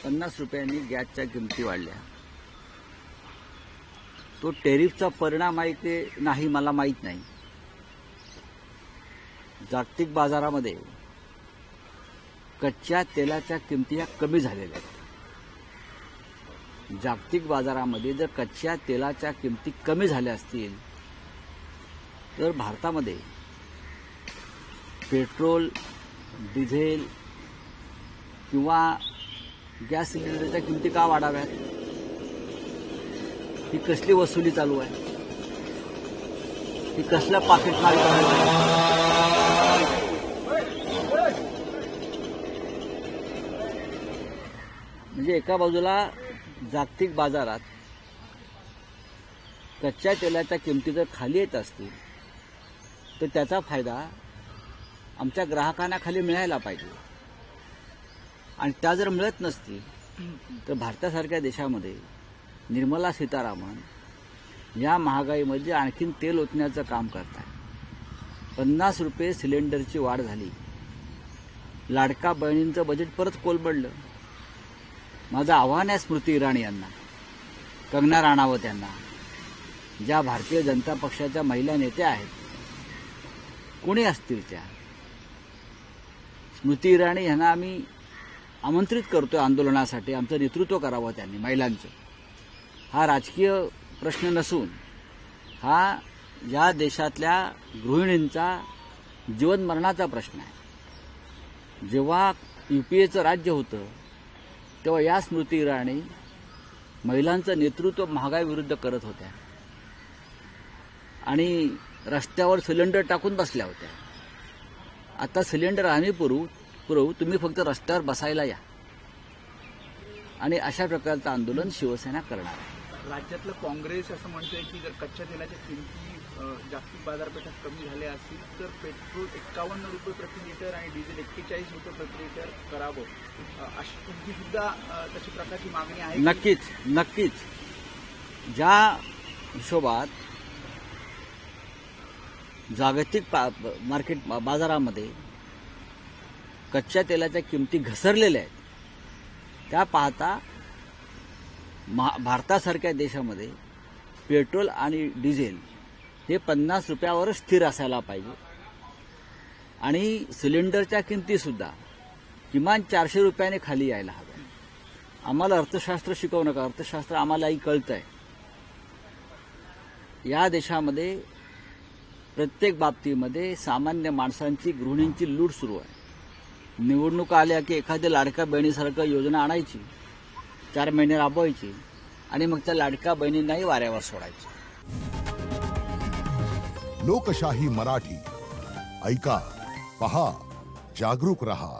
50 रुपयांनी गॅसच्या किमती वाढल्या. तो टेरिफचा परिणाम आहे की नाही मला माहीत नाही. जागतिक बाजारामध्ये कच्च्या तेलाच्या किमती ह्या कमी झालेल्या आहेत. जागतिक बाजारामध्ये जर कच्च्या तेलाच्या किमती कमी झाल्या असतील तर भारतामध्ये पेट्रोल, डिझेल किंवा गॅस सिलेंडरच्या किमती का वाढाव्यात? ही कसली वसुली चालू आहे? ही कसला पाकिटमार चालू आहे? म्हणजे एका बाजूला जागतिक बाजारात कच्च्या तेलाच्या किमती जर खाली येत असतील तर त्याचा फायदा आमच्या ग्राहकांना खाली मिळायला पाहिजे. आणि त्या जर मिळत नसतील तर भारतासारख्या देशामध्ये निर्मला सीतारामन या महागाईमध्ये आणखीन तेल ओतण्याचं काम करतात. 50 रुपये सिलेंडरची वाढ झाली. लाडका बहिणींचं बजेट परत कोलमडलं. माझं आव्हान आहे स्मृती इराणी यांना, कंगना राणावत यांना, ज्या भारतीय जनता पक्षाच्या महिला नेत्या आहेत, कोणी असतील त्या, स्मृती इराणी यांना आम्ही आमंत्रित करतोय आंदोलनासाठी. आमचं नेतृत्व करावं त्यांनी महिलांचं. हा राजकीय प्रश्न नसून हा या देशातल्या गृहिणींचा जीवन मरणाचा प्रश्न आहे. जेव्हा UPAचं राज्य होतं तेव्हा या स्मृती इराणी महिलांचं नेतृत्व महागाईविरुद्ध करत होत्या आणि रस्त्यावर सिलेंडर टाकून बसल्या होत्या. आता सिलेंडर आम्ही पुरवू, तुम्ही फक्त रस्त्यावर बसायला या. आणि अशा प्रकारचं आंदोलन शिवसेना करणार आहे. राज्यातलं काँग्रेस असं म्हणतंय की जर कच्च्या तेलाच्या किमती जागतिक बाजारपेठात कमी झाल्या असतील तर पेट्रोल 51 रुपये प्रति लिटर आणि डिझेल 41 रुपये प्रति लिटर करावं, अशी तुमची सुद्धा तशी प्रकारची मागणी आहे. नक्कीच. ज्या हिशोबात जागतिक मार्केट बाजारामध्ये कच्च्या तेलाच्या किमती घसरलेल्या आहेत, त्या पाहता भारतासारख्या देशामध्ये पेट्रोल आणि डिझेल हे 50 रुपयावरच स्थिर असायला पाहिजे. आणि सिलेंडरच्या किमतीसुद्धा किमान 400 रुपयाने खाली यायला हव्या. आम्हाला अर्थशास्त्र शिकवू नका, अर्थशास्त्र आम्हालाही कळतंय. या देशामध्ये प्रत्येक बाबतीमध्ये सामान्य माणसांची, गृहिणींची लूट सुरू आहे. निवडणुका आल्या की एखाद्या लाडक्या बहिणीसारखं योजना आणायची, 4 महिने राबवायची आणि मग त्या लाडक्या बहिणींनाही वाऱ्यावर सोडायची. लोकशाही मराठी ऐका, पहा, जागरूक रहा.